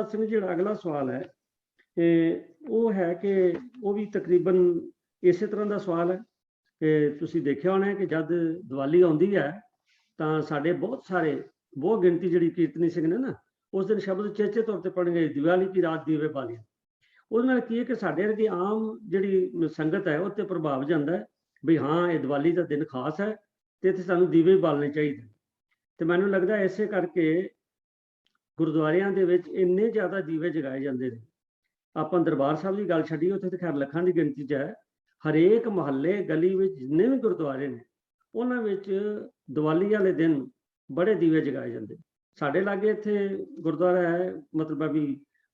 गुरदास सिंह जी अगला सवाल है वो है कि वो भी तकरीबन इस तरह का सवाल है कि तुसी देखिया होना है कि जब दिवाली आती है तो साढ़े बहुत सारे बहुत गिनती जी कीर्तनी सिंह ने ना उस दिन शब्द चेचे तौर पर पढ़ेंगे दिवाली की रात दीवे बालियां। ਉਹਦੇ ਕੀ ਹੈ ਕਿ ਸਾਡੇ ਵਰਗੀ ਆਮ ਜਿਹੜੀ ਸੰਗਤ ਹੈ ਉਹ ਤੇ ਪ੍ਰਭਾਵ ਜਾਂਦਾ ਹੈ ਵੀ ਹਾਂ ਇਹ ਦੀਵਾਲੀ ਦਾ ਦਿਨ ਖਾਸ ਹੈ ਤੇ ਇੱਥੇ ਸਾਨੂੰ ਦੀਵੇ ਬਾਲਣੇ ਚਾਹੀਦੇ ਤੇ ਮੈਨੂੰ ਲੱਗਦਾ ਇਸੇ ਕਰਕੇ ਗੁਰਦੁਆਰਿਆਂ ਦੇ ਵਿੱਚ ਇੰਨੇ ਜ਼ਿਆਦਾ ਦੀਵੇ ਜਗਾਏ ਜਾਂਦੇ ਨੇ। ਆਪਾਂ ਦਰਬਾਰ ਸਾਹਿਬ ਦੀ ਗੱਲ ਛੱਡੀ ਉੱਥੇ ਤੇ ਖੈਰ ਲੱਖਾਂ ਦੀ ਗਿਣਤੀ 'ਚ ਹੈ। ਹਰੇਕ ਮੁਹੱਲੇ ਗਲੀ ਵਿੱਚ ਜਿੰਨੇ ਵੀ ਗੁਰਦੁਆਰੇ ਨੇ ਉਹਨਾਂ ਵਿੱਚ ਦੀਵਾਲੀ ਵਾਲੇ ਦਿਨ ਬੜੇ ਦੀਵੇ ਜਗਾਏ ਜਾਂਦੇ। ਸਾਡੇ ਲਾਗੇ ਇੱਥੇ ਗੁਰਦੁਆਰਾ ਹੈ ਮਤਲਬ ਵੀ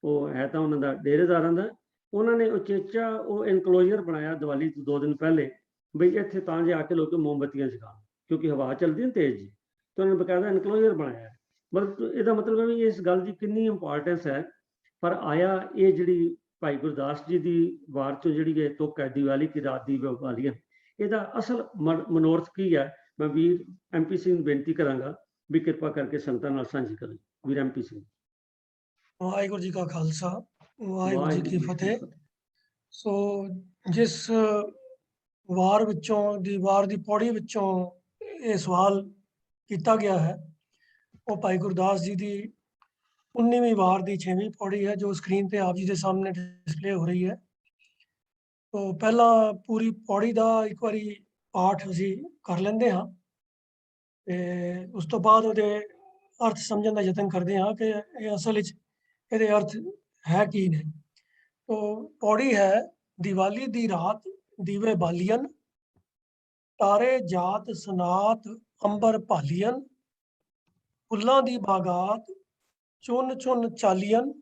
ਉਹ ਹੈ ਤਾਂ ਉਹਨਾਂ ਦਾ ਡੇਰੇਦਾਰਾਂ ਦਾ ਉਹਨਾਂ ਨੇ ਉਚੇਚਾ ਉਹ ਇਨਕਲੋਜ਼ਰ ਬਣਾਇਆ ਦੀਵਾਲੀ ਤੋਂ 2 ਦਿਨ ਪਹਿਲੇ ਬਈ ਇੱਥੇ ਤਾਂ ਜੇ ਆ ਕੇ ਲੋਕ ਮੋਮਬੱਤੀਆਂ ਜਗਾਉਣ ਕਿਉਂਕਿ ਹਵਾ ਚੱਲਦੀ ਨਾ ਤੇਜ਼ ਜੀ ਤੇ ਉਹਨਾਂ ਨੇ ਬਕਾਇਦਾ ਇਨਕਲੋਜ਼ਰ ਬਣਾਇਆ। ਮਤਲਬ ਇਹਦਾ ਮਤਲਬ ਹੈ ਵੀ ਇਸ ਗੱਲ ਦੀ ਕਿੰਨੀ ਇੰਪੋਰਟੈਂਸ ਹੈ। ਪਰ ਆਇਆ ਇਹ ਜਿਹੜੀ ਭਾਈ ਗੁਰਦਾਸ ਜੀ ਦੀ ਵਾਰ ਚੋਂ ਜਿਹੜੀ ਇਹ ਤੁਕ ਹੈ ਦੀਵਾਲੀ ਕੀ ਰਾਤ ਦੀ ਬਾਲੀਆਂ ਇਹਦਾ ਅਸਲ ਮਨੋਰਥ ਕੀ ਹੈ ਮੈਂ ਵੀਰ MP ਸਿੰਘ ਨੂੰ ਬੇਨਤੀ ਕਰਾਂਗਾ ਵੀ ਕਿਰਪਾ ਕਰਕੇ ਸੰਗਤਾਂ ਨਾਲ ਸਾਂਝੀ ਕਰਨ। ਵੀਰ MP ਸਿੰਘ। ਵਾਹਿਗੁਰੂ ਜੀ ਕਾ ਖਾਲਸਾ ਵਾਹਿਗੁਰੂ ਜੀ ਕੀ ਫਤਿਹ। ਸੋ ਜਿਸ ਵਾਰ ਵਿੱਚੋਂ ਦੀ ਵਾਰ ਦੀ ਪੌੜੀ ਵਿੱਚੋਂ ਇਹ ਸਵਾਲ ਕੀਤਾ ਗਿਆ ਹੈ ਉਹ ਭਾਈ ਗੁਰਦਾਸ ਜੀ ਦੀ 19ਵੀਂ ਵਾਰ ਦੀ 6ਵੀਂ ਪੌੜੀ ਹੈ ਜੋ ਸਕਰੀਨ ਤੇ ਆਪ ਜੀ ਦੇ ਸਾਹਮਣੇ ਡਿਸਪਲੇ ਹੋ ਰਹੀ ਹੈ। तो पहला पूरी पौड़ी का एक बारी पाठ असी कर लेंदे हाँ ते उस तो बाद उहदे अर्थ समझण का यतन करते हाँ कि ये असल ये अर्थ है की ने। तो पौड़ी है दिवाली दी रात दीवे बालियन तारे जात सनात अंबर भालियन फुल्लां दी बागात चुन चुन चालियन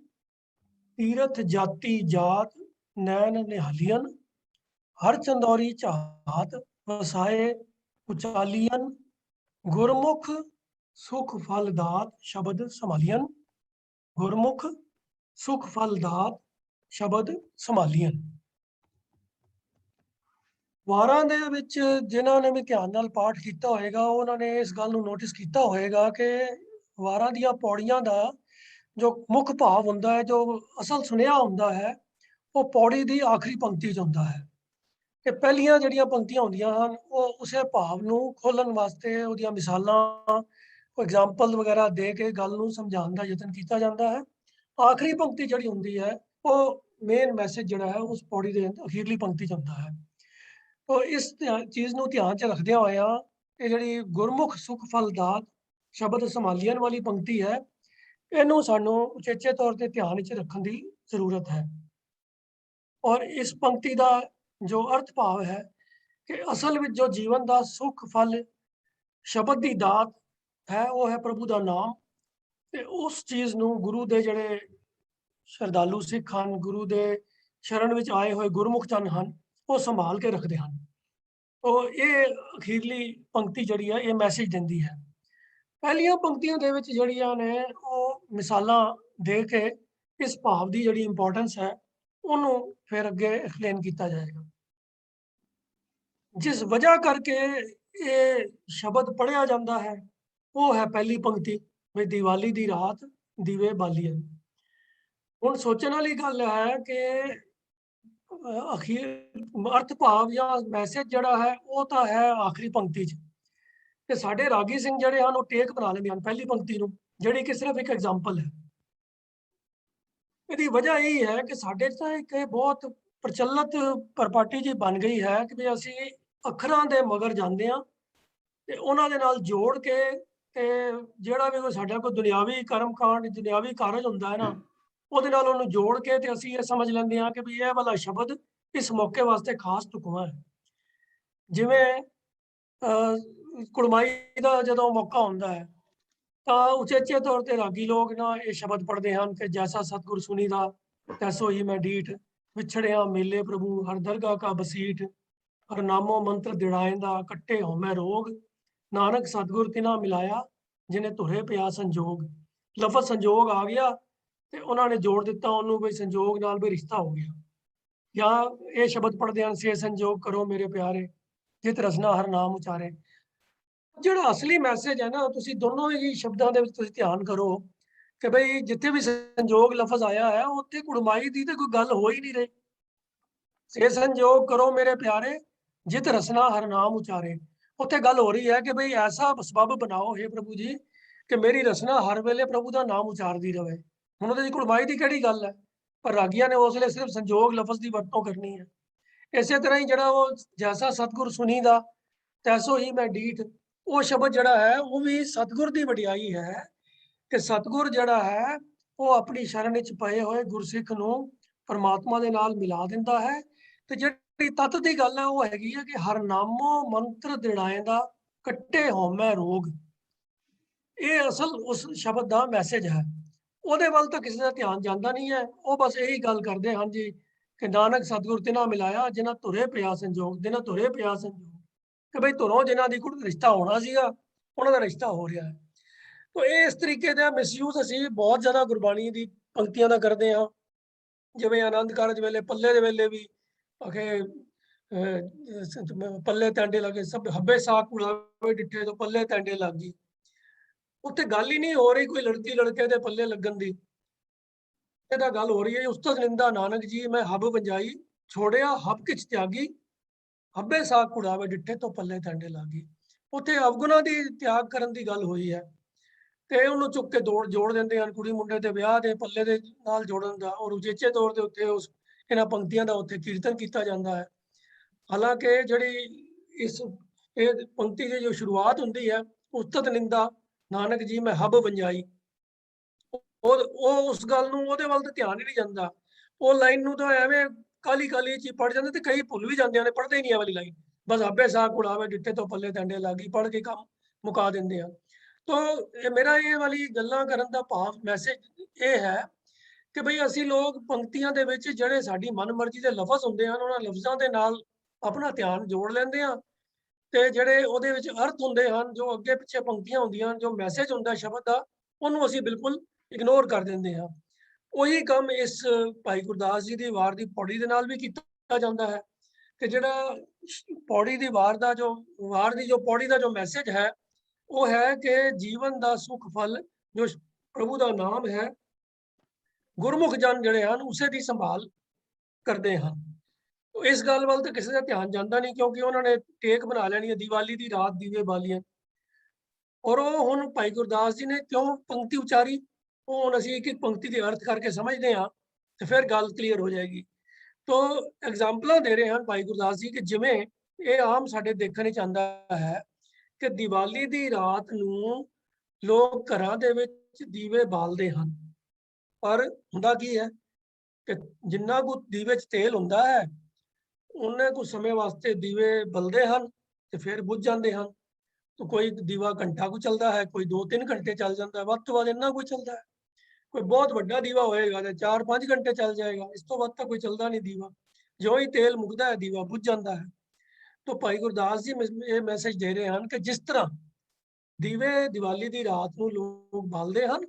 तीरथ जाति जात नैन निहालियन हर चंदौरी चाहत वसाए उचालियन गुरमुख सुख फलदात शब्द संभालियन गुरमुख सुख फलदात शब्द संभालियन। वारां दे विच जिन्हां ने भी ध्यान नाल पाठ कीता होएगा उन्होंने इस गल नूं नोटिस कीता होएगा कि वारां दीयां पौड़ियां दा जो मुख भाव हुंदा है जो असल सुनिया हुंदा है वो पौड़ी दी आखिरी पंक्ति च हुंदा है कि पहलियां जिहड़ियां पंक्तियां हुंदियां हन वो उसे भाव नूं खोलण वास्ते उहदियां मिसालां एग्जाम्पल वगैरह दे के गल नूं समझाउण दा यतन कीता जांदा है। आखिरी पंक्ति जिहड़ी हुंदी है वो मेन मैसेज जिहड़ा है उस पौड़ी दे अखीरली पंक्ति च हुंदा है। तो इस चीज़ नूं ध्यान च रखदियां होइयां ये जिहड़ी गुरमुख सुख फलदात शब्द संभालियन वाली पंक्ति है इहनूं सानूं उचेचे तौर ते ध्यान विच रखण दी जरूरत है। और इस पंक्ति का जो अर्थ भाव है कि असल में जो जीवन का सुख फल शब्द की दात है वो है प्रभु का नाम ते उस चीज़ नूं गुरु दे जड़े श्रद्धालु सिख हैं गुरु दे शरण विच आए हुए गुरमुख जन हैं वो संभाल के रखते हैं। तो ये अखीरली पंक्ति जड़ी है ये मैसेज देंदी है। पहलियां पंक्तियों दे विच जड़ियां ने वो मिसालां दे के इस भाव की जड़ी इंपॉर्टेंस है उन्हों फिर अगे एक्सप्लेन किया जाएगा। जिस वजह करके ये शब्द पढ़िया जाता है वो है पहली पंक्ति भी दिवाली दी रात दीवे बालियन। हुण सोचण वाली गल है कि अखीर अर्थ भाव या मैसेज जड़ा है वो तो है आखिरी पंक्ति च ते साडे रागी सिंह जड़े हैं वो टेक बना लेंदे हैं पहली पंक्ति नूं जिहड़ी कि सिर्फ एक एग्जाम्पल है। इसकी वजह यही है कि साडे च एक बहुत प्रचलित परपाटी जी बन गई है कि भी असी अखरां दे मगर जांदे हां ते उन्हां दे नाल जोड़ के ते जिहड़ा भी कोई साडा कोई दुनियावी कर्म कांड दुनियावी कारज हुंदा है ना ਉਹਦੇ ਨਾਲ ਉਹਨੂੰ जोड़ के ਤੇ ਅਸੀਂ ਇਹ ਸਮਝ ਲੈਂਦੇ ਹਾਂ कि भी ਇਹ वाला शब्द इस मौके वास्ते खास ढुकवां है। जिवें कुड़माई का जदों मौका हुंदा है तो उचेचे तौर पर रागी लोग ना ये शब्द पढ़ते हैं कि जैसा सतगुर सुनी दा तैसो ही मैं डीठ विछड़िया मेले प्रभु हर दरगाह का बसीठ हर नामो मंत्र दिड़ाएंदा कट्टे हो मैं रोग नानक सतगुर तिना मिलाया जिन्हें तुरे पिया संजोग। लफज संजोग आ गया तो उन्होंने जोड़ दिता उन्होंने भी संजोग नाल भी रिश्ता हो गया। या ये शब्द पढ़ते हैं से संजोग करो मेरे प्यारे जित रसना हर नाम उचारे। जिहड़ा असली मैसेज है ना तुसी दोनों ही शब्दों के ध्यान करो ਕਿ ਬਈ ਜਿੱਥੇ ਵੀ ਸੰਜੋਗ ਲਫ਼ਜ਼ ਆਇਆ ਹੈ ਉੱਥੇ ਕੁੜਮਾਈ ਦੀ ਤੇ ਕੋਈ ਗੱਲ ਹੋ ਹੀ ਨਹੀਂ ਰਹੀ। ਸੇ ਸੰਜੋਗ ਕਰੋ ਮੇਰੇ ਪਿਆਰੇ ਜਿਤ ਰਸਨਾ ਹਰ ਨਾਮ ਉਚਾਰੇ। ਉੱਥੇ ਗੱਲ ਹੋ ਰਹੀ ਹੈ ਕਿ ਬਈ ਐਸਾ ਸਬੱਬ ਬਣਾਓ हे ਪ੍ਰਭੂ ਜੀ ਕਿ ਮੇਰੀ ਰਸਨਾ ਹਰ ਵੇਲੇ ਪ੍ਰਭੂ ਦਾ ਨਾਮ ਉਚਾਰਦੀ ਰਹੇ। ਹੁਣ ਉਹਦੇ ਚ ਕੁੜਮਾਈ ਦੀ ਕਿਹੜੀ ਗੱਲ ਹੈ? ਪਰ ਰਾਗੀਆਂ ਨੇ ਉਸ ਵੇਲੇ ਸਿਰਫ ਸੰਜੋਗ ਲਫ਼ਜ਼ ਦੀ ਵਰਤੋਂ ਕਰਨੀ ਹੈ। ਇਸੇ ਤਰ੍ਹਾਂ ਹੀ ਜਿਹੜਾ ਉਹ ਜੈਸਾ ਸਤਿਗੁਰ ਸੁਣੀਦਾ ਤੈਸੋ ਹੀ ਮੈਂ ਡੀਠ, ਉਹ ਸ਼ਬਦ ਜਿਹੜਾ ਹੈ ਉਹ ਵੀ ਸਤਿਗੁਰ ਦੀ ਵਡਿਆਈ ਹੈ ਕਿ ਸਤਿਗੁਰ ਜਿਹੜਾ ਹੈ ਉਹ ਆਪਣੀ ਸ਼ਰਨ ਵਿੱਚ ਪਏ ਹੋਏ ਗੁਰਸਿੱਖ ਨੂੰ ਪਰਮਾਤਮਾ ਦੇ ਨਾਲ ਮਿਲਾ ਦਿੰਦਾ ਹੈ। ਤੇ ਜਿਹੜੀ ਤਤ ਦੀ ਗੱਲ ਹੈ ਉਹ ਹੈਗੀ ਹੈ ਕਿ ਹਰ ਨਾਮੋ ਮੰਤਰ ਦਿੜਾਏਂਦਾ ਕੱਟੇ ਹਉਮੈ ਰੋਗ। ਇਹ ਅਸਲ ਉਸ ਸ਼ਬਦ ਦਾ ਮੈਸੇਜ ਹੈ। ਉਹਦੇ ਵੱਲ ਤਾਂ ਕਿਸੇ ਦਾ ਧਿਆਨ ਜਾਂਦਾ ਨਹੀਂ ਹੈ। ਉਹ ਬਸ ਇਹੀ ਗੱਲ ਕਰਦੇ ਹਨ ਜੀ ਕਿ ਨਾਨਕ ਸਤਿਗੁਰ ਤਿਨਾ ਮਿਲਾਇਆ ਜਿਨ੍ਹਾਂ ਧੁਰੇ ਪਿਆ ਸੰਜੋਗ, ਜਿਨ੍ਹਾਂ ਧੁਰੇ ਪਿਆ ਸੰਜੋਗ, ਕਿ ਬਈ ਧੁਰੋਂ ਜਿਨ੍ਹਾਂ ਦੀ ਕੋਈ ਰਿਸ਼ਤਾ ਹੋਣਾ ਸੀਗਾ ਉਹਨਾਂ ਦਾ ਰਿਸ਼ਤਾ ਹੋ ਰਿਹਾ ਹੈ। ਤੋ ਇਹ ਇਸ ਤਰੀਕੇ ਦਾ ਮਿਸਯੂਜ਼ ਅਸੀਂ ਬਹੁਤ ਜ਼ਿਆਦਾ ਗੁਰਬਾਣੀ ਦੀ ਪੰਕਤੀਆਂ ਦਾ ਕਰਦੇ ਹਾਂ। ਜਿਵੇਂ ਆਨੰਦ ਕਾਰਜ ਵੇਲੇ ਪੱਲੇ ਦੇ ਵੇਲੇ ਵੀ ਆਖੇ ਪੱਲੇ ਟਾਂਡੇ ਲੱਗੇ ਸਭ ਹੱਬੇ ਸਾਹ ਕੁੜਾਵੇ ਡਿੱਠੇ ਤੋਂ ਪੱਲੇ ਟਾਂਡੇ ਲੱਗ ਗਈ। ਉੱਥੇ ਗੱਲ ਹੀ ਨਹੀਂ ਹੋ ਰਹੀ ਕੋਈ ਲੜਕੀ ਲੜਕੇ ਦੇ ਪੱਲੇ ਲੱਗਣ ਦੀ, ਇਹਦਾ ਗੱਲ ਹੋ ਰਹੀ ਹੈ ਉਸਤਤ ਨਿੰਦਾ ਨਾਨਕ ਜੀ ਮੈਂ ਹੱਬ ਵੰਜਾਈ ਛੋੜਿਆ ਹੱਬ ਕਿਛ ਤਿਆਗੀ ਹੱਬੇ ਸਾਹ ਕੁੜਾਵੇ ਡਿੱਠੇ ਤੋਂ ਪੱਲੇ ਟਾਂਡੇ ਲੱਗ ਗਈ। ਉੱਥੇ ਅਵਗੁਣਾ ਦੀ ਤਿਆਗ ਕਰਨ ਦੀ ਗੱਲ ਹੋਈ ਹੈ ਤੇ ਉਹਨੂੰ ਚੁੱਕ ਕੇ ਜੋੜ ਦਿੰਦੇ ਹਨ ਕੁੜੀ ਮੁੰਡੇ ਦੇ ਵਿਆਹ ਦੇ ਪੱਲੇ ਦੇ ਨਾਲ ਜੋੜਨ ਦਾ, ਔਰ ਉਚੇਚੇ ਤੌਰ ਤੇ ਉੱਤੇ ਉਸ ਇਹਨਾਂ ਪੰਕਤੀਆਂ ਦਾ ਉੱਥੇ ਕੀਰਤਨ ਕੀਤਾ ਜਾਂਦਾ ਹੈ। ਹਾਲਾਂਕਿ ਜਿਹੜੀ ਇਸ ਇਹ ਪੰਕਤੀ ਦੀ ਜੋ ਸ਼ੁਰੂਆਤ ਹੁੰਦੀ ਹੈ ਉਸਤਤ ਨਿੰਦਾ ਨਾਨਕ ਜੀ ਮੈਂ ਹੱਬ ਵੰਜਾਈ, ਉਹ ਉਸ ਗੱਲ ਨੂੰ ਉਹਦੇ ਵੱਲ ਤੇ ਧਿਆਨ ਹੀ ਨਹੀਂ ਜਾਂਦਾ। ਉਹ ਲਾਈਨ ਨੂੰ ਤਾਂ ਐਵੇਂ ਕਾਲੀ ਕਾਲੀ ਚ ਪੜ ਜਾਂਦੇ ਤੇ ਕਈ ਭੁੱਲ ਵੀ ਜਾਂਦੇ ਨੇ, ਪੜ੍ਹਦੇ ਹੀ ਨਹੀਂ ਇਹ ਵਾਲੀ ਲਾਈਨ, ਬਸ ਹੱਬੇ ਸਾਹ ਕੁੜਾਵੇ ਡਿੱਠੇ ਤੋਂ ਪੱਲੇ ਟਾਂਡੇ ਲੱਗੀ ਪੜ੍ਹ ਕੇ ਕੰਮ ਮੁਕਾ ਦਿੰਦੇ ਆ। तो मेरा ये वाली गल्लां करन दा भाव मैसेज ये है कि बई ਅਸੀਂ ਲੋਕ ਪੰਕਤੀਆਂ ਦੇ ਵਿੱਚ ਜਿਹੜੇ ਸਾਡੀ ਮਨਮਰਜ਼ੀ ਦੇ ਲਫ਼ਜ਼ ਹੁੰਦੇ ਹਨ ਉਹਨਾਂ ਲਫ਼ਜ਼ਾਂ ਦੇ ਨਾਲ ਆਪਣਾ ਧਿਆਨ ਜੋੜ ਲੈਂਦੇ ਆ ਤੇ ਜਿਹੜੇ ਉਹਦੇ ਵਿੱਚ ਅਰਥ ਹੁੰਦੇ ਹਨ ਜੋ ਅੱਗੇ ਪਿੱਛੇ ਪੰਕਤੀਆਂ ਹੁੰਦੀਆਂ ਜੋ ਮੈਸੇਜ ਹੁੰਦਾ ਸ਼ਬਦ ਦਾ ਉਹਨੂੰ ਅਸੀਂ ਬਿਲਕੁਲ ਇਗਨੋਰ ਕਰ ਦਿੰਦੇ ਹਾਂ। ਉਹੀ ਕੰਮ ਇਸ ਭਾਈ ਗੁਰਦਾਸ ਜੀ ਦੀ ਵਾਰ ਦੀ ਪੌੜੀ ਦੇ ਨਾਲ ਵੀ ਕੀਤਾ ਜਾਂਦਾ ਹੈ ਕਿ ਜਿਹੜਾ ਪੌੜੀ ਦੀ ਵਾਰ ਦਾ ਜੋ ਵਾਰ ਦੀ ਜੋ ਪੌੜੀ ਦਾ ਜੋ ਮੈਸੇਜ ਹੈ ਉਹ ਹੈ ਕਿ ਜੀਵਨ ਦਾ ਸੁਖ ਫਲ ਜੋ ਪ੍ਰਭੂ ਦਾ ਨਾਮ ਹੈ ਗੁਰਮੁਖ ਜਨ ਜਿਹੜੇ ਹਨ ਉਸੇ ਦੀ ਸੰਭਾਲ ਕਰਦੇ ਹਨ। ਇਸ ਗੱਲ ਵੱਲ ਤਾਂ ਕਿਸੇ ਦਾ ਧਿਆਨ ਜਾਂਦਾ ਨਹੀਂ ਕਿਉਂਕਿ ਉਹਨਾਂ ਨੇ ਟੇਕ ਬਣਾ ਲੈਣੀ ਹੈ ਦੀਵਾਲੀ ਦੀ ਰਾਤ ਦੀਵੇ ਬਾਲੀਆਂ। ਔਰ ਉਹ ਹੁਣ ਭਾਈ ਗੁਰਦਾਸ ਜੀ ਨੇ ਕਿਉਂ ਪੰਕਤੀ ਉਚਾਰੀ ਉਹ ਹੁਣ ਅਸੀਂ ਇੱਕ ਇੱਕ ਪੰਕਤੀ ਦੇ ਅਰਥ ਕਰਕੇ ਸਮਝਦੇ ਹਾਂ ਤੇ ਫਿਰ ਗੱਲ ਕਲੀਅਰ ਹੋ ਜਾਏਗੀ। ਤੋ ਐਗਜ਼ਾਮਪਲਾਂ ਦੇ ਰਹੇ ਹਨ ਭਾਈ ਗੁਰਦਾਸ ਜੀ ਕਿ ਜਿਵੇਂ ਇਹ ਆਮ ਸਾਡੇ ਦੇਖਣ ਵਿੱਚ ਆਉਂਦਾ ਹੈ ਕਿ ਦੀਵਾਲੀ ਦੀ ਰਾਤ ਨੂੰ ਲੋਕ ਘਰਾਂ ਦੇ ਵਿੱਚ ਦੀਵੇ ਬਾਲਦੇ ਹਨ ਪਰ ਹੁੰਦਾ ਕੀ ਹੈ ਕਿ ਜਿੰਨਾ ਕੁ ਦੀਵੇ 'ਚ ਤੇਲ ਹੁੰਦਾ ਹੈ ਉਹਨੇ ਕੁ ਸਮੇਂ ਵਾਸਤੇ ਦੀਵੇ ਬਲਦੇ ਹਨ ਤੇ ਫਿਰ ਬੁੱਝ ਜਾਂਦੇ ਹਨ। तो कोई दीवा घंटा को चलता है कोई 2-3 घंटे चल जाता है वक्त तो बाद इन्ना कोई चलता है। कोई बहुत बड़ा दीवा होएगा तो 4-5 घंटे चल जाएगा इस तो बाद तक कोई चलता नहीं दीवा जो ही तेल मुकता है दीवा बुझ जाता है। तो भाई गुरदास जी ये मैसेज दे रहे हैं कि जिस तरह दीवे दिवाली की रात को लोग बालते हैं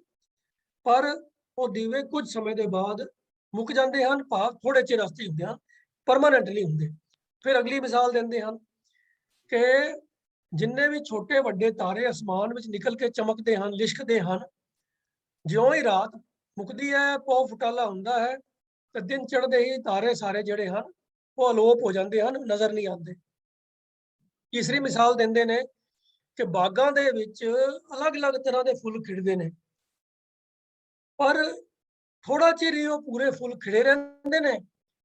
पर वो दीवे कुछ समय के बाद मुक जाते हैं भाव थोड़े चिर वास्ते होंगे हैं परमानेंट नहीं होंगे। फिर अगली मिसाल देंगे हैं कि जिन्ने भी छोटे वड्डे तारे आसमान में निकल के चमकते हैं लिशकते हैं ज्यों ही रात मुकती है पौ फुटाला होंदा है तो दिन चढ़ते ही तारे सारे जड़े हैं वो अलोप हो जाते हैं नज़र नहीं आते। तीसरी मिसाल देंदे ने कि बागां दे विच अलग-अलग तरह के फुल खिड़दे ने पर थोड़ा चिर ही वो पूरे फुल खिड़े रहंदे ने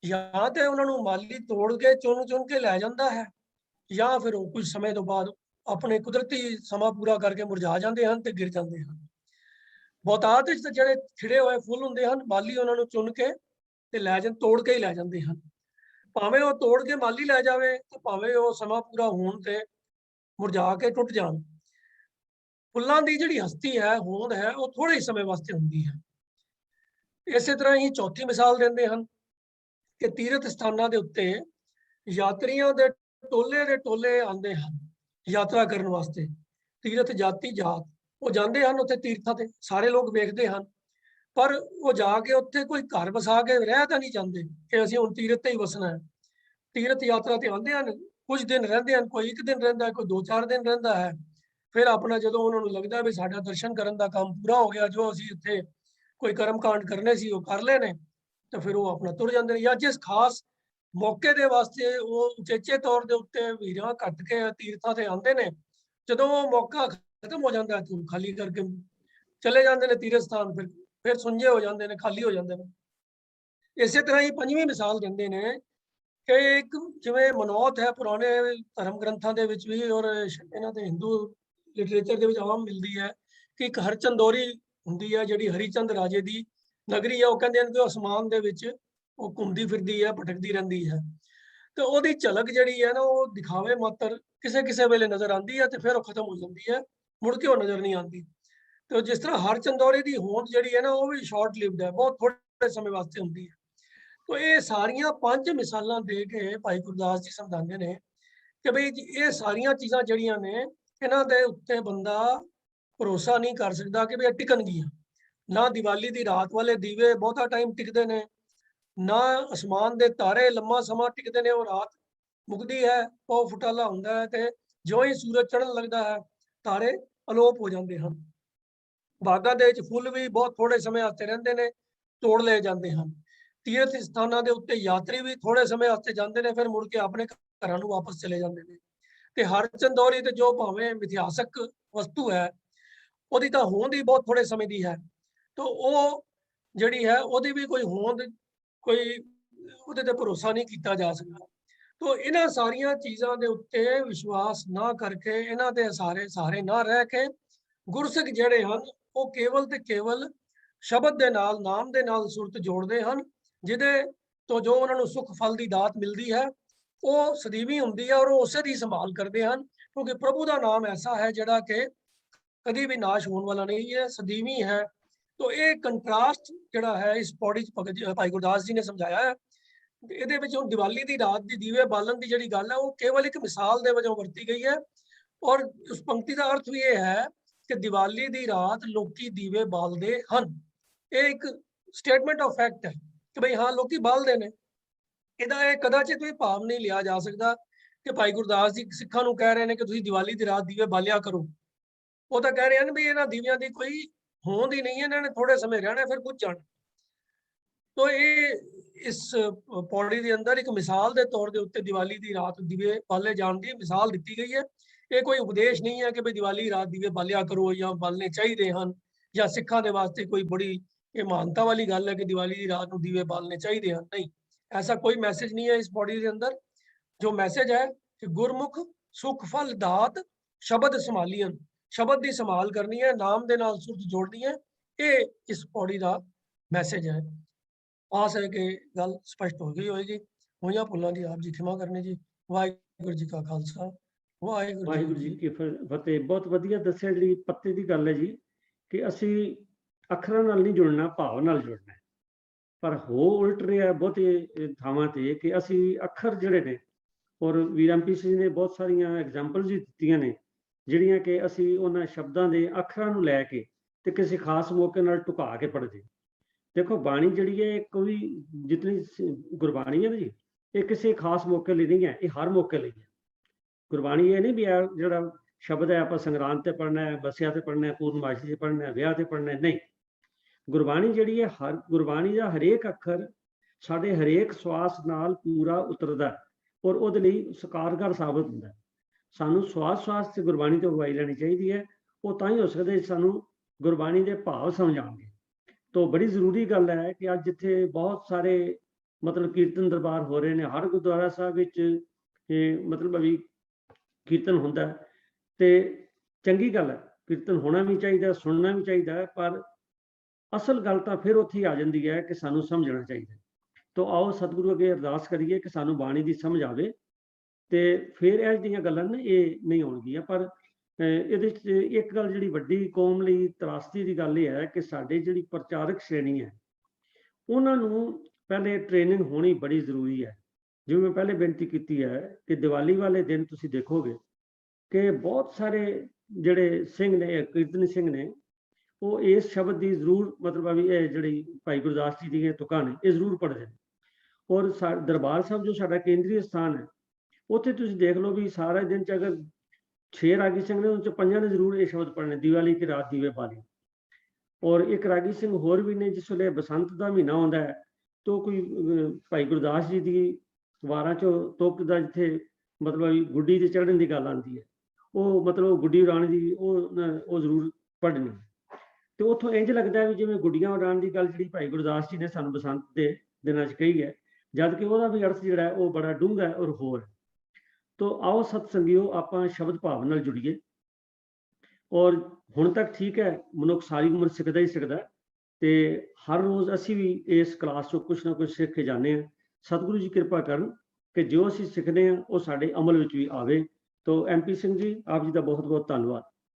या तो उन्होंने माली तोड़ के चुन के लै जाता है या फिर वो कुछ समय तो बाद अपने कुदरती समा पूरा करके मुरझा जाते हैं तो गिर जाते हैं। बहुतात जो खिड़े हुए फुल होंगे हैं माली उन्होंने चुन के लै तोड़ के ही लै जाते हैं भावें वो तोड़ के माली लै जाए तो भावें वो समा पूरा होने ते मुरझा के टुट जान। फुलों की जी हस्ती है होंद है वो थोड़े ही समय वास्ते होंगी है। इस तरह ही चौथी मिसाल देंगे हैं कि तीर्थ स्थानों के उत्ते यात्रियों के टोले आते हैं यात्रा करने वास्ते तीर्थ जाति जात वो जाते हैं उत्थे तीर्थां ते सारे लोग वेखते हैं पर वो जाके उत्थे कोई घर बसा के रह तो नहीं चाहते कि असीं हुण तीर्थ ते ही वसना है। तीर्थ यात्रा ते आते हैं कुछ दिन रहिंदे हैं कोई एक दिन रहिंदा है कोई 2-4 दिन रहिंदा है फिर अपना जदों उन्होंने लगता है भी साडा दर्शन करन दा काम पूरा हो गया जो असीं इत्थे ਕੋਈ ਕਰਮ ਕਾਂਡ ਕਰਨੇ ਸੀ ਉਹ ਕਰ ਲਏ ਨੇ ਤੇ ਫਿਰ ਉਹ ਆਪਣਾ ਤੁਰ ਜਾਂਦੇ ਨੇ, ਜਾਂ ਜਿਸ ਖਾਸ ਮੌਕੇ ਦੇ ਵਾਸਤੇ ਉਹ ਉਚੇਚੇ ਤੌਰ ਦੇ ਉੱਤੇ ਵੀਰਾਂ ਕੱਟ ਕੇ ਤੀਰਥਾਂ ਤੇ ਆਉਂਦੇ ਨੇ। ਜਦੋਂ ਉਹ ਮੌਕਾ ਖਤਮ ਹੋ ਜਾਂਦਾ ਤੇ ਖਾਲੀ ਕਰਕੇ ਚਲੇ ਜਾਂਦੇ ਨੇ ਤੀਰਥ ਸਥਾਨ, ਫਿਰ ਸੁੰਝੇ ਹੋ ਜਾਂਦੇ ਨੇ, ਖਾਲੀ ਹੋ ਜਾਂਦੇ ਨੇ। ਇਸੇ ਤਰ੍ਹਾਂ ਹੀ ਪੰਜਵੀਂ ਮਿਸਾਲ ਦਿੰਦੇ ਨੇ ਕਿ ਇੱਕ ਜਿਵੇਂ ਮਨੌਤ ਹੈ ਪੁਰਾਣੇ ਧਰਮ ਗ੍ਰੰਥਾਂ ਦੇ ਵਿੱਚ ਵੀ ਔਰ ਇਹਨਾਂ ਦੇ ਹਿੰਦੂ ਲਿਟਰੇਚਰ ਦੇ ਵਿੱਚ ਆਮ ਮਿਲਦੀ ਹੈ ਕਿ ਇੱਕ ਹਰਚੰਦੋਰੀ ਹੁੰਦੀ ਹੈ ਜਿਹੜੀ ਹਰੀਚੰਦ ਰਾਜੇ ਦੀ ਨਗਰੀ ਹੈ। ਉਹ ਕਹਿੰਦੇ ਹਨ ਕਿ ਉਹ ਅਸਮਾਨ ਦੇ ਵਿੱਚ ਉਹ ਘੁੰਮਦੀ ਫਿਰਦੀ ਹੈ, ਭਟਕਦੀ ਰਹਿੰਦੀ ਹੈ, ਤੇ ਉਹਦੀ ਝਲਕ ਜਿਹੜੀ ਹੈ ਨਾ ਉਹ ਦਿਖਾਵੇ ਮਾਤਰ ਕਿਸੇ ਕਿਸੇ ਵੇਲੇ ਨਜ਼ਰ ਆਉਂਦੀ ਹੈ ਤੇ ਫਿਰ ਉਹ ਖਤਮ ਹੋ ਜਾਂਦੀ ਹੈ, ਮੁੜ ਕੇ ਉਹ ਨਜ਼ਰ ਨਹੀਂ ਆਉਂਦੀ। ਤੇ ਜਿਸ ਤਰ੍ਹਾਂ ਹਰਚੰਦੋਰੀ ਦੀ ਹੋਂਦ ਜਿਹੜੀ ਹੈ ਨਾ ਉਹ ਵੀ ਸ਼ਾਰਟ ਲਿਵਡ ਹੈ, ਬਹੁਤ ਥੋੜੇ ਸਮੇਂ ਵਾਸਤੇ ਹੁੰਦੀ ਹੈ। ਤੋ ਇਹ ਸਾਰੀਆਂ ਪੰਜ ਮਿਸਾਲਾਂ ਦੇ ਕੇ ਭਾਈ ਗੁਰਦਾਸ ਜੀ ਸਮਝਾਉਂਦੇ ਨੇ ਕਿ ਬਈ ਇਹ ਸਾਰੀਆਂ ਚੀਜ਼ਾਂ ਜਿਹੜੀਆਂ ਨੇ ਇਹਨਾਂ ਦੇ ਉੱਤੇ ਬੰਦਾ ਭਰੋਸਾ ਨਹੀਂ ਕਰ ਸਕਦਾ ਕਿ ਵੀ ਇਹ ਟਿਕਣਗੀਆਂ। ਨਾ ਦੀਵਾਲੀ ਦੀ ਰਾਤ ਵਾਲੇ ਦੀਵੇ ਬਹੁਤਾ ਟਾਈਮ ਟਿਕਦੇ ਨੇ, ਨਾ ਅਸਮਾਨ ਦੇ ਤਾਰੇ ਲੰਮਾ ਸਮਾਂ ਟਿਕਦੇ ਨੇ। ਉਹ ਰਾਤ ਮੁੱਕਦੀ ਹੈ, ਉਹ ਫੁਟਾਲਾ ਹੁੰਦਾ ਹੈ ਤੇ ਜਿਉਂ ਹੀ ਸੂਰਜ ਚੜ੍ਹਨ ਲੱਗਦਾ ਹੈ ਤਾਰੇ ਅਲੋਪ ਹੋ ਜਾਂਦੇ ਹਨ। ਬਾਗਾਂ ਦੇ ਵਿੱਚ ਫੁੱਲ ਵੀ ਬਹੁਤ ਥੋੜੇ ਸਮੇਂ ਵਾਸਤੇ ਰਹਿੰਦੇ ਨੇ, ਤੋੜ ਲਏ ਜਾਂਦੇ ਹਨ। ਤੀਰਥ ਸਥਾਨਾਂ ਦੇ ਉੱਤੇ ਯਾਤਰੀ ਵੀ ਥੋੜੇ ਸਮੇਂ ਵਾਸਤੇ ਜਾਂਦੇ ਨੇ, ਫਿਰ ਮੁੜ ਕੇ ਆਪਣੇ ਘਰਾਂ ਨੂੰ ਵਾਪਸ ਚਲੇ ਜਾਂਦੇ ਨੇ। ਤੇ ਹਰਚੰਦੋਰੀ ਤੇ ਜੋ ਭਾਵੇਂ ਇਤਿਹਾਸਕ ਵਸਤੂ ਹੈ ਉਹਦੀ ਤਾਂ ਹੋਂਦ ਹੀ ਬਹੁਤ ਥੋੜੇ ਸਮੇਂ ਦੀ ਹੈ, ਤਾਂ ਉਹ ਜਿਹੜੀ ਹੈ ਉਹਦੀ ਵੀ ਕੋਈ ਹੋਂਦ ਕੋਈ ਉਹਦੇ ਤੇ ਭਰੋਸਾ ਨਹੀਂ ਕੀਤਾ ਜਾ ਸਕਦਾ। ਤੋ ਇਹਨਾਂ ਸਾਰੀਆਂ ਚੀਜ਼ਾਂ ਦੇ ਉੱਤੇ ਵਿਸ਼ਵਾਸ ਨਾ ਕਰਕੇ, ਇਹਨਾਂ ਦੇ ਸਹਾਰੇ ਨਾ ਰਹਿ ਕੇ ਗੁਰਸਿੱਖ ਜਿਹੜੇ ਹਨ ਉਹ ਕੇਵਲ ਤੇ ਕੇਵਲ ਸ਼ਬਦ ਦੇ ਨਾਲ, ਨਾਮ ਦੇ ਨਾਲ ਸੁਰਤ ਜੋੜਦੇ ਹਨ, ਜਿਹਦੇ ਤੋਂ ਜੋ ਉਹਨਾਂ ਨੂੰ ਸੁੱਖ ਫਲ ਦੀ ਦਾਤ ਮਿਲਦੀ ਹੈ ਉਹ ਸਦੀਵੀ ਹੁੰਦੀ ਹੈ ਔਰ ਉਹ ਉਸੇ ਦੀ ਸੰਭਾਲ ਕਰਦੇ ਹਨ। ਕਿਉਂਕਿ ਪ੍ਰਭੂ ਦਾ ਨਾਮ ਐਸਾ ਹੈ ਜਿਹੜਾ ਕਿ ਕਦੀ ਵੀ ਨਾਸ਼ ਹੋਣ ਵਾਲਾ ਨਹੀਂ ਹੈ, ਸਦੀਵੀ ਹੈ। ਤੋ ਇਹ ਕੰਟਰਾਸਟ ਜਿਹੜਾ ਹੈ ਇਸ ਪੌੜੀ ਚ ਭਾਈ ਗੁਰਦਾਸ ਜੀ ਨੇ ਸਮਝਾਇਆ ਹੈ। ਇਹਦੇ ਵਿੱਚ ਹੁਣ ਦੀਵਾਲੀ ਦੀ ਰਾਤ ਦੀ ਦੀਵੇ ਬਾਲਣ ਦੀ ਜਿਹੜੀ ਗੱਲ ਹੈ ਉਹ ਕੇਵਲ ਇੱਕ ਮਿਸਾਲ ਦੇ ਵਜੋਂ ਵਰਤੀ ਗਈ ਹੈ। ਔਰ ਉਸ ਪੰਕਤੀ ਦਾ ਅਰਥ ਵੀ ਇਹ ਹੈ ਕਿ ਦੀਵਾਲੀ ਦੀ ਰਾਤ ਲੋਕੀ ਦੀਵੇ ਬਾਲਦੇ ਹਨ। ਇਹ ਇੱਕ ਸਟੇਟਮੈਂਟ ਆਫ ਫੈਕਟ ਹੈ ਕਿ ਭਈ ਹਾਂ ਲੋਕੀ ਬਾਲਦੇ ਨੇ। ਇਹਦਾ ਇਹ ਕਦਾਚਿਤ ਵੀ ਭਾਵ ਨਹੀਂ ਲਿਆ ਜਾ ਸਕਦਾ ਕਿ ਭਾਈ ਗੁਰਦਾਸ ਜੀ ਸਿੱਖਾਂ ਨੂੰ ਕਹਿ ਰਹੇ ਨੇ ਕਿ ਤੁਸੀਂ ਦੀਵਾਲੀ ਦੀ ਰਾਤ ਦੀਵੇ ਬਾਲਿਆ ਕਰੋ। ਉਹ ਤਾਂ ਕਹਿ ਰਹੇ ਹਨ ਵੀ ਇਹਨਾਂ ਦੀਵਿਆਂ ਦੀ ਕੋਈ ਹੋਂਦ ਹੀ ਨਹੀਂ ਹੈ, ਇਹਨਾਂ ਨੇ ਥੋੜੇ ਸਮੇਂ ਰਹਿਣਾ ਫਿਰ ਬੁੱਝ ਜਾਣਾ। ਤੋ ਇਹ ਇਸ ਪੌੜੀ ਦੇ ਅੰਦਰ ਇੱਕ ਮਿਸਾਲ ਦੇ ਤੌਰ ਦੇ ਉੱਤੇ ਦੀਵਾਲੀ ਦੀ ਰਾਤ ਦੀਵੇ ਬਾਲੇ ਜਾਣ ਦੀ ਮਿਸਾਲ ਦਿੱਤੀ ਗਈ ਹੈ। ਇਹ ਕੋਈ ਉਪਦੇਸ਼ ਨਹੀਂ ਹੈ ਕਿ ਭਈ ਦੀਵਾਲੀ ਰਾਤ ਦੀਵੇ ਬਾਲਿਆ ਕਰੋ ਜਾਂ ਬਾਲਣੇ ਚਾਹੀਦੇ ਹਨ, ਜਾਂ ਸਿੱਖਾਂ ਦੇ ਵਾਸਤੇ ਕੋਈ ਬੜੀ ਇਹ ਮਾਨਤਾ ਵਾਲੀ ਗੱਲ ਹੈ ਕਿ ਦੀਵਾਲੀ ਦੀ ਰਾਤ ਨੂੰ ਦੀਵੇ ਬਾਲਣੇ ਚਾਹੀਦੇ ਹਨ। ਨਹੀਂ, ऐसा कोई मैसेज नहीं है इस बॉडी के अंदर। जो मैसेज है कि गुरमुख सुख फल दात शब्द संभालियन, शब्द की संभाल करनी है, नाम दे नाल सुरत जोड़नी है। ये इस पौड़ी का मैसेज है। आस है कि गल स्पष्ट हो गई होगी। होइयां भुल्लां दी आप जी खिमा करनी जी। वाहिगुरू जी का खालसा ਵਾਹਿਗੁਰੂ ਜੀ ਕੀ ਫਤਿਹ। ਬਹੁਤ ਵਧੀਆ ਦੱਸਿਆ। ਜਿਹੜੀ ਪੱਤੇ ਦੀ ਗੱਲ ਹੈ ਜੀ ਕਿ ਅਸੀਂ ਅੱਖਰਾਂ ਨਾਲ ਨਹੀਂ ਜੁੜਨਾ, ਭਾਵ ਨਾਲ ਜੁੜਨਾ। ਪਰ ਹੋ ਉਲਟ ਰਿਹਾ ਬਹੁਤੇ ਥਾਵਾਂ ਤੇ ਕਿ ਅਸੀਂ ਅੱਖਰ ਜਿਹੜੇ ਨੇ, ਔਰ ਵੀਰ ਐਮ ਪੀ ਜੀ ਨੇ ਬਹੁਤ ਸਾਰੀਆਂ ਐਗਜ਼ਾਮਪਲਸ ਵੀ ਦਿੱਤੀਆਂ ਨੇ ਜਿਹੜੀਆਂ ਕਿ ਅਸੀਂ ਉਹਨਾਂ ਸ਼ਬਦਾਂ ਦੇ ਅੱਖਰਾਂ ਨੂੰ ਲੈ ਕੇ ਤੇ ਕਿਸੇ ਖਾਸ ਮੌਕੇ ਨਾਲ ਢੁਕਾ ਕੇ ਪੜ੍ਹਦੇ। ਦੇਖੋ ਬਾਣੀ ਜਿਹੜੀ ਹੈ ਕੋਈ ਜਿਤਨੀ ਗੁਰਬਾਣੀ ਹੈ ਨਾ ਜੀ, ਇਹ ਕਿਸੇ ਖਾਸ ਮੌਕੇ ਲਈ ਨਹੀਂ ਹੈ, ਇਹ ਹਰ ਮੌਕੇ ਲਈ ਹੈ। ਗੁਰਬਾਣੀ ਇਹ ਨਹੀਂ ਵੀ ਇਹ ਜਿਹੜਾ ਸ਼ਬਦ ਹੈ ਆਪਾਂ ਸੰਗਰਾਂਦ ਤੇ ਪੜ੍ਹਨਾ ਹੈ, ਬੱਸਿਆ ਤੇ ਪੜ੍ਹਨਾ ਹੈ, ਪੂਰਨਮਾਸ਼ੀ ਤੇ ਪੜ੍ਹਨਾ ਹੈ, ਵਿਆਹ ਤੇ ਪੜ੍ਹਨਾ ਹੈ, ਨਹੀਂ। ਗੁਰਬਾਣੀ ਜਿਹੜੀ ਹੈ ਗੁਰਬਾਣੀ ਦਾ ਹਰੇਕ ਅੱਖਰ ਸਾਡੇ ਹਰੇਕ ਸਵਾਸ ਨਾਲ ਪੂਰਾ ਉਤਰਦਾ ਔਰ ਉਹਦੇ ਲਈ ਸਕਾਰਗਰ ਸਾਬਤ ਹੁੰਦਾ। ਸਾਨੂੰ ਸਵਾਸ ਤੇ ਗੁਰਬਾਣੀ ਤੋਂ ਅਗਵਾਈ ਲੈਣੀ ਚਾਹੀਦੀ ਹੈ। ਉਹ ਤਾਂ ਹੀ ਹੋ ਸਕਦਾ ਸਾਨੂੰ ਗੁਰਬਾਣੀ ਦੇ ਭਾਵ ਸਮਝ ਆਉਣਗੇ। ਤਾਂ ਬੜੀ ਜ਼ਰੂਰੀ ਗੱਲ ਹੈ ਕਿ ਅੱਜ ਜਿੱਥੇ ਬਹੁਤ ਸਾਰੇ ਮਤਲਬ ਕੀਰਤਨ ਦਰਬਾਰ ਹੋ ਰਹੇ ਨੇ, ਹਰ ਗੁਰਦੁਆਰਾ ਸਾਹਿਬ ਵਿੱਚ ਮਤਲਬ ਵੀ ਕੀਰਤਨ ਹੁੰਦਾ ਤੇ ਚੰਗੀ ਗੱਲ ਹੈ, ਕੀਰਤਨ ਹੋਣਾ ਵੀ ਚਾਹੀਦਾ, ਸੁਣਨਾ ਵੀ ਚਾਹੀਦਾ, ਪਰ ਅਸਲ ਗੱਲ ਤਾਂ ਫਿਰ ਉੱਥੇ ਆ ਜਾਂਦੀ ਹੈ ਕਿ ਸਾਨੂੰ ਸਮਝਣਾ ਚਾਹੀਦਾ। ਤਾਂ ਆਓ ਸਤਿਗੁਰੂ ਅੱਗੇ ਅਰਦਾਸ ਕਰੀਏ ਕਿ ਸਾਨੂੰ ਬਾਣੀ ਦੀ ਸਮਝ ਆਵੇ ਤੇ ਫਿਰ ਇਹ ਜਿਹੀਆਂ ਗੱਲਾਂ ਨੇ ਇਹ ਨਹੀਂ ਆਉਣਗੀਆਂ। ਪਰ ਇਹਦੇ 'ਚ ਇੱਕ ਗੱਲ ਜਿਹੜੀ ਵੱਡੀ ਕੌਮ ਲਈ ਤਰਾਸਦੀ ਦੀ ਗੱਲ ਇਹ ਹੈ ਕਿ ਸਾਡੇ ਜਿਹੜੀ ਪ੍ਰਚਾਰਕ ਸ਼੍ਰੇਣੀ ਹੈ ਉਹਨਾਂ ਨੂੰ ਪਹਿਲੇ ਟ੍ਰੇਨਿੰਗ ਹੋਣੀ ਬੜੀ ਜ਼ਰੂਰੀ ਹੈ। ਜਿਵੇਂ ਮੈਂ ਪਹਿਲੇ ਬੇਨਤੀ ਕੀਤੀ ਹੈ ਕਿ ਦੀਵਾਲੀ ਵਾਲੇ ਦਿਨ ਤੁਸੀਂ ਦੇਖੋਗੇ ਕਿ ਬਹੁਤ ਸਾਰੇ ਜਿਹੜੇ ਸਿੰਘ ਨੇ, ਕੀਰਤਨੀ ਸਿੰਘ ਨੇ, ਉਹ ਇਸ ਸ਼ਬਦ ਦੀ ਜ਼ਰੂਰ ਮਤਲਬ ਵੀ ਇਹ ਜਿਹੜੀ ਭਾਈ ਗੁਰਦਾਸ ਜੀ ਦੀਆਂ ਤੁਕਾਂ ਨੇ ਇਹ ਜ਼ਰੂਰ ਪੜ੍ਹਦੇ ਨੇ। ਔਰ ਦਰਬਾਰ ਸਾਹਿਬ ਜੋ ਸਾਡਾ ਕੇਂਦਰੀ ਸਥਾਨ ਹੈ ਉੱਥੇ ਤੁਸੀਂ ਦੇਖ ਲਓ ਵੀ ਸਾਰੇ ਦਿਨ 'ਚ ਅਗਰ 6 ਰਾਗੀ ਸਿੰਘ ਨੇ ਉਹਨਾਂ 'ਚ 5 ਨੇ ਜ਼ਰੂਰ ਇਹ ਸ਼ਬਦ ਪੜ੍ਹਨੇ, ਦੀਵਾਲੀ ਕੀ ਰਾਤ ਦੀਵੇ ਬਾਲੇ। ਔਰ ਇੱਕ ਰਾਗੀ ਸਿੰਘ ਹੋਰ ਵੀ ਨੇ, ਜਿਸ ਵੇਲੇ ਬਸੰਤ ਦਾ ਮਹੀਨਾ ਆਉਂਦਾ ਹੈ ਤਾਂ ਕੋਈ ਭਾਈ ਗੁਰਦਾਸ ਜੀ ਦੀ ਵਾਰਾਂ ਚੋਂ ਤੁਕ ਦਾ ਜਿੱਥੇ ਮਤਲਬ ਗੁੱਡੀ ਤੇ ਚੜ੍ਹਨ ਦੀ ਗੱਲ ਆਉਂਦੀ ਹੈ, ਉਹ ਮਤਲਬ ਗੁੱਡੀ ਉਡਾਉਣ ਦੀ ਉਹ ਜ਼ਰੂਰ ਪੜ੍ਹਨੀ। ਤੇ ਉੱਥੋਂ ਇੰਝ ਲੱਗਦਾ ਹੈ ਵੀ ਜਿਵੇਂ ਗੁੱਡੀਆਂ ਉਡਾਉਣ ਦੀ ਗੱਲ ਜਿਹੜੀ ਭਾਈ ਗੁਰਦਾਸ ਜੀ ਨੇ ਸਾਨੂੰ ਬਸੰਤ ਦੇ ਦਿਨਾਂ 'ਚ ਕਹੀ ਹੈ, ਜਦ ਕਿ ਉਹਦਾ ਵੀ ਅਰਥ ਜਿਹੜਾ ਉਹ ਬੜਾ ਡੂੰਘਾ ਔਰ ਹੋਰ। ਤੋ ਆਓ ਸਤਸੰਗਿਓ ਆਪਾਂ ਸ਼ਬਦ ਭਾਵ ਨਾਲ ਜੁੜੀਏ। ਔਰ ਹੁਣ ਤੱਕ ਠੀਕ ਹੈ, ਮਨੁੱਖ ਸਾਰੀ ਉਮਰ ਸਿੱਖਦਾ ਹੀ ਸਿੱਖਦਾ, ਤੇ ਹਰ ਰੋਜ਼ ਅਸੀਂ ਵੀ ਇਸ ਕਲਾਸ ਚੋਂ ਕੁਛ ਨਾ ਕੁਛ ਸਿੱਖ ਕੇ ਜਾਂਦੇ ਹਾਂ। ਸਤਿਗੁਰੂ ਜੀ ਕਿਰਪਾ ਕਰਨ ਕਿ ਜੋ ਅਸੀਂ ਸਿੱਖਦੇ ਹਾਂ ਉਹ ਸਾਡੇ ਅਮਲ ਵਿੱਚ ਵੀ ਆਵੇ। ਤੋ MP ਸਿੰਘ ਜੀ, ਆਪ ਜੀ ਦਾ ਬਹੁਤ ਬਹੁਤ ਧੰਨਵਾਦ।